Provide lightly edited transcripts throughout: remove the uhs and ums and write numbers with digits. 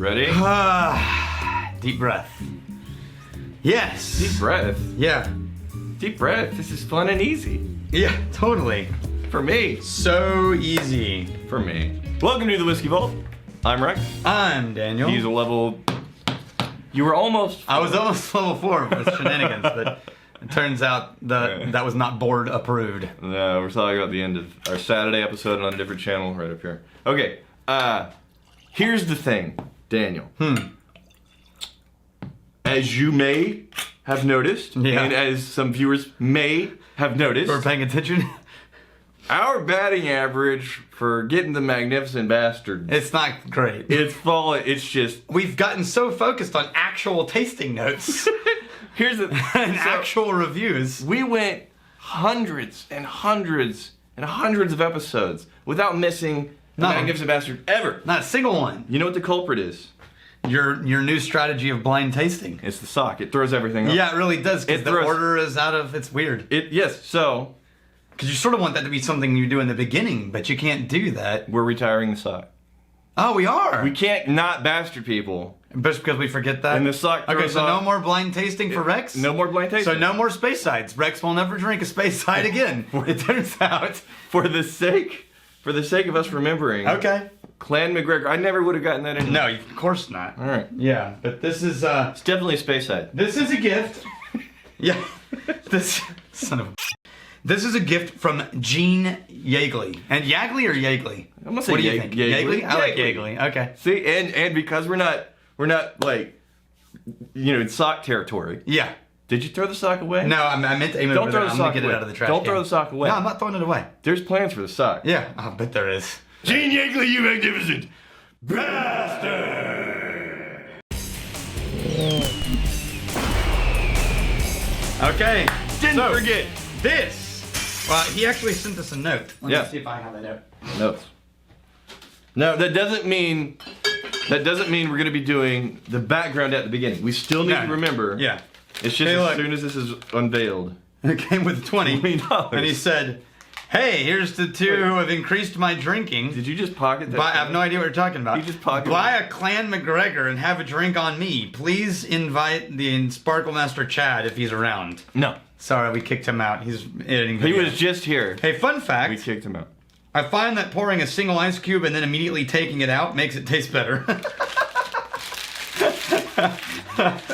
Ready? Deep breath. Yes. Deep breath. Yeah. Deep breath. This is fun and easy. Yeah, totally. For me. So easy. For me. Welcome to the Whiskey Vault. I'm Rex. I'm Daniel. He's a level... You were almost... I was almost level 4 with shenanigans, but it turns out that was not board approved. No, we're talking about the end of our Saturday episode on a different channel right up here. Okay, here's the thing, Daniel. As you may have noticed, and as some viewers may have noticed... We're paying attention? Our batting average for getting the Magnificent Bastard... It's not great. It's fallen. It's just... We've gotten so focused on actual tasting notes. Here's the... and actual reviews. We went hundreds and hundreds and hundreds of episodes without missing the Magnificent Bastard ever. Not a single one. You know what the culprit is? Your new strategy of blind tasting. It's the sock. It throws everything up. Yeah, it really does, because the order is out of... It's weird. Yes, so... Because you sort of want that to be something you do in the beginning, but you can't do that. We're retiring the sock. Oh, we are? We can't not bastard people. Just because we forget that? And the sock Okay, so no more blind tasting for Rex? No more blind tasting. So no more space sides. Rex will never drink a space side again. It turns out. For the sake of us remembering. Okay. Clan MacGregor. I never would have gotten that in. No, of course not. All right. Yeah, but this is... It's definitely a space side. This is a gift. Yeah. This... Son of a... This is a gift from Gene Yeagley. And Yagley or Yeagley? I'm gonna say what do you think? Yeagley? I like Yeagley. Okay. See, and because we're not like, you know, in sock territory. Yeah. Did you throw the sock away? No, I meant to aim it over there. I'm gonna get it out of the trash Don't can. throw the sock away. No, I'm not throwing it away. There's plans for the sock. Yeah, I bet there is. Gene Yeagley, you magnificent bastard! Okay. Didn't forget this. Well, he actually sent us a note. Let me see if I have the note. Notes. No, that doesn't mean we're going to be doing the background at the beginning. We still need to remember. Yeah. It's just as soon as this is unveiled. It came with $20. And he said, hey, here's the two who have increased my drinking. Did you just pocket that? I have no idea what you're talking about. You just pocketed. Buy a Clan MacGregor and have a drink on me. Please invite the Sparkle Master Chad if he's around. No. Sorry, we kicked him out. He's editing videos. He was just here. Hey, fun fact. We kicked him out. I find that pouring a single ice cube and then immediately taking it out makes it taste better.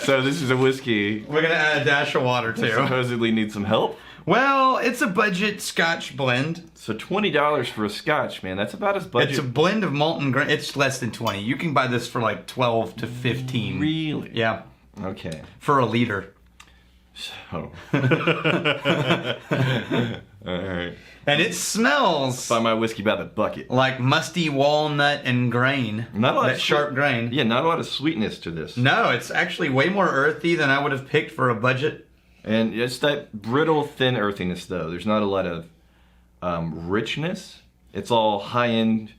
So this is a whiskey. We're going to add a dash of water, too. Supposedly need some help. Well, it's a budget Scotch blend. So $20 for a Scotch, man. That's about as budget. It's a blend of malton grain. It's less than 20. You can buy this for like 12 to 15. Really? Yeah. Okay. For a liter. So. Alright. And it smells... Buy my whiskey by the bucket. Like musty walnut and grain. Not a lot that sharp grain. Yeah, not a lot of sweetness to this. No, it's actually way more earthy than I would have picked for a budget. And it's that brittle, thin earthiness, though. There's not a lot of richness. It's all high-end,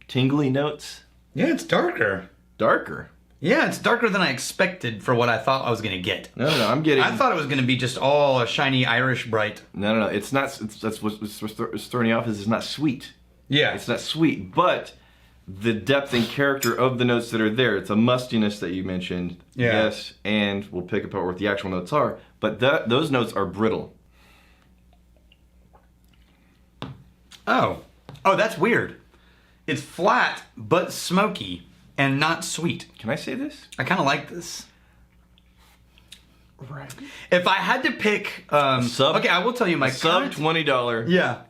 tingly notes. Yeah, it's darker. Darker? Yeah, it's darker than I expected for what I thought I was going to get. No, I'm getting... I thought it was going to be just all a shiny Irish bright. No. It's not... That's what's throwing you off is it's not sweet. Yeah. It's not sweet, but the depth and character of the notes that are there, it's a mustiness that you mentioned. Yeah. Yes, and we'll pick apart what the actual notes are, but those notes are brittle. Oh, that's weird. It's flat, but smoky, and not sweet. Can I say this? I kind of like this. Right. If I had to pick... okay, I will tell you my sub $20... Yeah.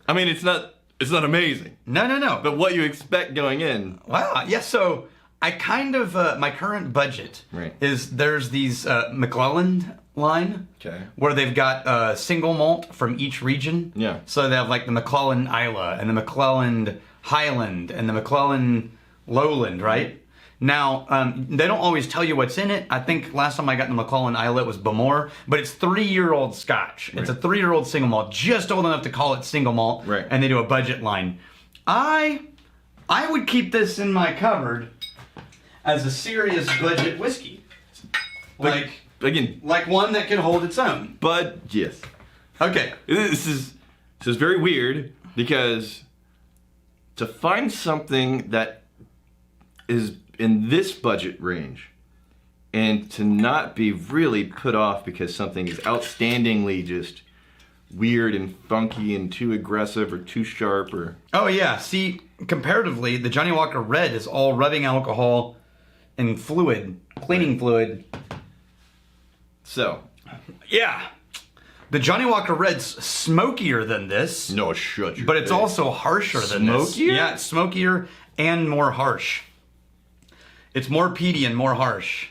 I mean, it's not amazing. No. But what you expect going in... Wow, yeah, so I kind of... my current budget is there's these McClelland line. Okay. Where they've got single malt from each region. Yeah. So they have like the McClelland Isla and the McClelland Highland and the McClelland Lowland, right? Now, they don't always tell you what's in it. I think last time I got the McClelland Isla, it was Bamore, but it's 3-year-old Scotch. Right. It's a 3-year-old single malt, just old enough to call it single malt, right. And they do a budget line. I would keep this in my cupboard as a serious budget whiskey. Like one that can hold its own. But, yes. Okay. This is very weird because to find something that is in this budget range, and to not be really put off because something is outstandingly just weird and funky and too aggressive or too sharp or... Oh yeah, see, comparatively, the Johnnie Walker Red is all rubbing alcohol and fluid, cleaning fluid. So, yeah. The Johnnie Walker Red's smokier than this. no, shut your But it's face. also harsher than this. Smokier? Yeah, it's smokier and more harsh. It's more peaty and more harsh.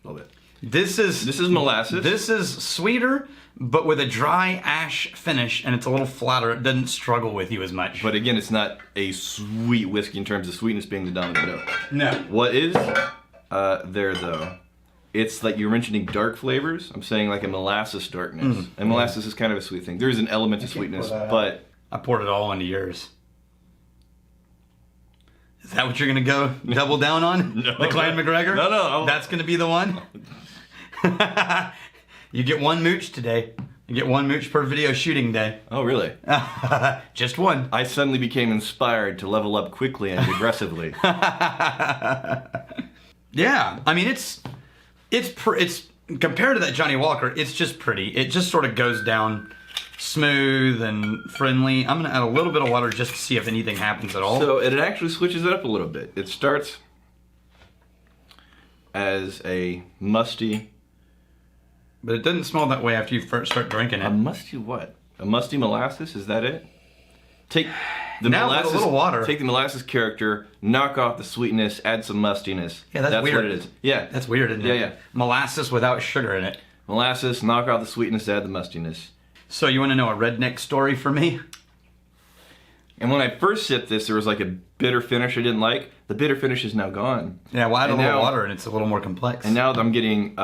Love it. This is molasses. This is sweeter, but with a dry ash finish, and it's a little flatter. It doesn't struggle with you as much. But again, it's not a sweet whiskey in terms of sweetness being the dominant note. No. What is there, though, it's like you're mentioning dark flavors. I'm saying like a molasses darkness. And molasses is kind of a sweet thing. There is an element of sweetness, but... I poured it all into yours. Is that what you're going to go double down on? No. The Clan MacGregor? No. That's going to be the one? You get one mooch today. You get one mooch per video shooting day. Oh, really? Just one. I suddenly became inspired to level up quickly and aggressively. Yeah, I mean it's compared to that Johnnie Walker, it's just pretty. It just sort of goes down smooth and friendly. I'm gonna add a little bit of water just to see if anything happens at all. So it actually switches it up a little bit. It starts as a musty... But it doesn't smell that way after you first start drinking it. A musty what? A musty molasses? Is that it? Take the Now with a molasses, little water. Take the molasses character, knock off the sweetness, add some mustiness. Yeah, that's weird. what it is. Yeah. That's weird, isn't it? Yeah. Molasses without sugar in it. Molasses, knock off the sweetness, add the mustiness. So you want to know a redneck story for me? And when I first sipped this, there was like a bitter finish I didn't like. The bitter finish is now gone. Yeah, well, add a And little now- water and it's a little more complex. And now I'm getting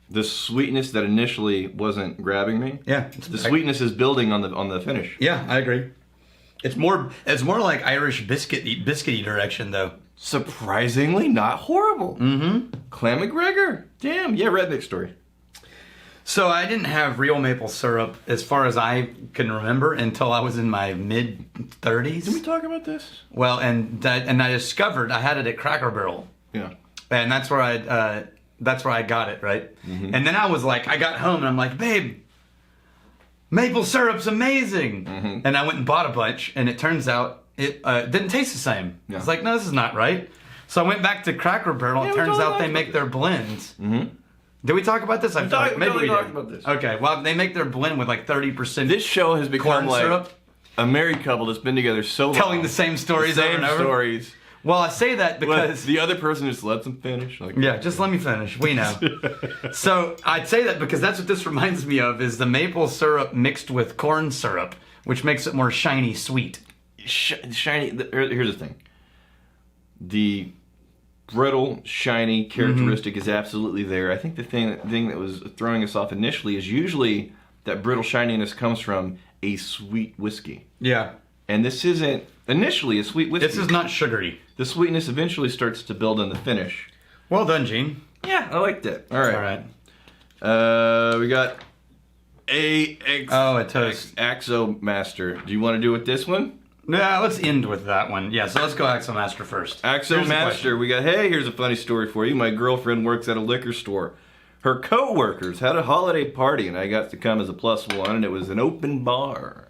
the sweetness that initially wasn't grabbing me. yeah, The sweetness is building on the finish. Yeah, I agree. It's more like Irish biscuity direction though. Surprisingly not horrible. Mm-hmm. Clan MacGregor. Damn. Yeah, redneck story. So I didn't have real maple syrup as far as I can remember until I was in my mid-30s. Did we talk about this? Well, and I discovered I had it at Cracker Barrel, Yeah. and that's where I got it, right? Mm-hmm. And then I was like, I got home and I'm like, babe, maple syrup's amazing. Mm-hmm. And I went and bought a bunch, and it turns out it didn't taste the same. Yeah. I was like, no, this is not right. So I went back to Cracker Barrel. Yeah, It we turns totally out they talked make about their blends. Mm-hmm. Did we talk about this? I feel like maybe we talked did. about this. Okay, well, they make their blend with like 30%. This show has become corn like syrup, a married couple that's been together so long. telling the same stories The over same and over. stories. Well, I say that But because the other person just lets them finish. Like, yeah, just let me finish. We know. So I'd say that because that's what this reminds me of is the maple syrup mixed with corn syrup, which makes it more shiny sweet. shiny. Here's the thing. The brittle, shiny characteristic is absolutely there. I think the thing that was throwing us off initially is usually that brittle shininess comes from a sweet whiskey. Yeah. And this isn't initially a sweet whiskey. This is not sugary. The sweetness eventually starts to build in the finish. Well done, Gene. Yeah, I liked it. All right. All right. We got a toast. Axo Master. Do you want to do with this one? Yeah, let's end with that one. Yeah, so let's go Axo Master first. Axo Here's the Master. We got, hey, here's a funny story for you. My girlfriend works at a liquor store. Her co-workers had a holiday party, and I got to come as a +1, and it was an open bar.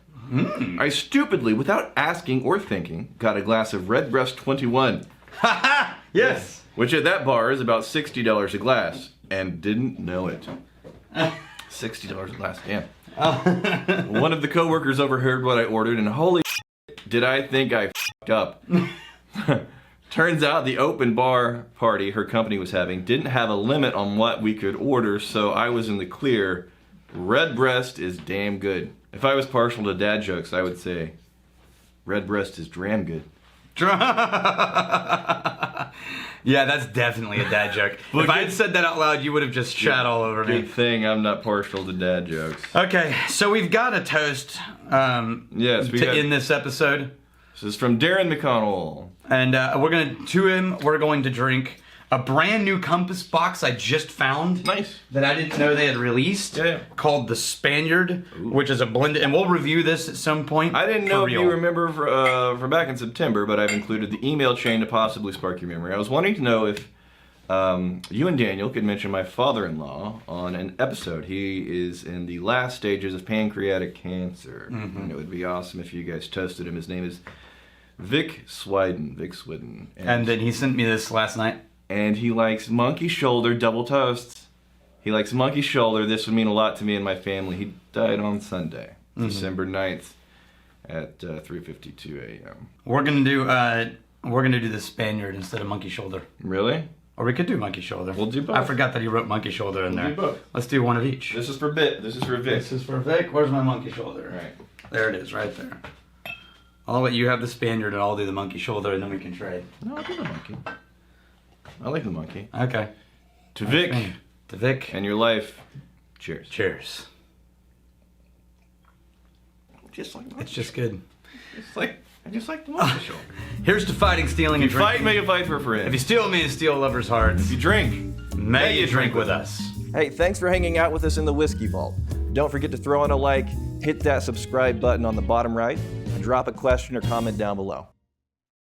I stupidly, without asking or thinking, got a glass of Redbreast 21. Yes. Which at that bar is about $60 a glass, and didn't know it. $60 a glass, damn. One of the co-workers overheard what I ordered, and holy shit, did I think I f***ed up. Turns out the open bar party her company was having didn't have a limit on what we could order, so I was in the clear. Redbreast is damn good. If I was partial to dad jokes, I would say Redbreast is dram good. Yeah, that's definitely a dad joke. If I had said that out loud, you would have just shat all over me. Good thing I'm not partial to dad jokes. Okay, so we've got a toast Yes, we to got, end this episode. this is from Darren McConnell. And we're going to him, we're going to drink a brand new compass box I just found. Nice. That I didn't know they had released. Yeah. Called the Spaniard, which is a blended, and we'll review this at some point. I didn't know if you remember for back in September, but I've included the email chain to possibly spark your memory. I was wanting to know if you and Daniel could mention my father-in-law on an episode. He is in the last stages of pancreatic cancer. And it would be awesome if you guys toasted him. His name is Vic Sweden. And then he sent me this last night. And he likes monkey shoulder double toasts. He likes monkey shoulder. This would mean a lot to me and my family. He died on Sunday, December 9th at 3:52 a.m. We're gonna do the Spaniard instead of monkey shoulder. Really? Or we could do monkey shoulder. We'll do both. I forgot that he wrote monkey shoulder in there. Do both. Let's do one of each. This is for Vic. This is for Vic. Where's my monkey shoulder? Right. There it is, right there. I'll let you have the Spaniard and I'll do the monkey shoulder and then we can trade. No, I'll do the monkey. I like the monkey. Okay. To Vic. To Vic. And your life. Cheers. Cheers. Just like It's just good. I just like the monkey shoulder. Here's to fighting, stealing, and If you fight, drinking. make a fight for a friend. If you steal, may you steal lovers' hearts. If you drink, May you drink with us. Hey, thanks for hanging out with us in the Whiskey Vault. Don't forget to throw in a like, hit that subscribe button on the bottom right, and drop a question or comment down below.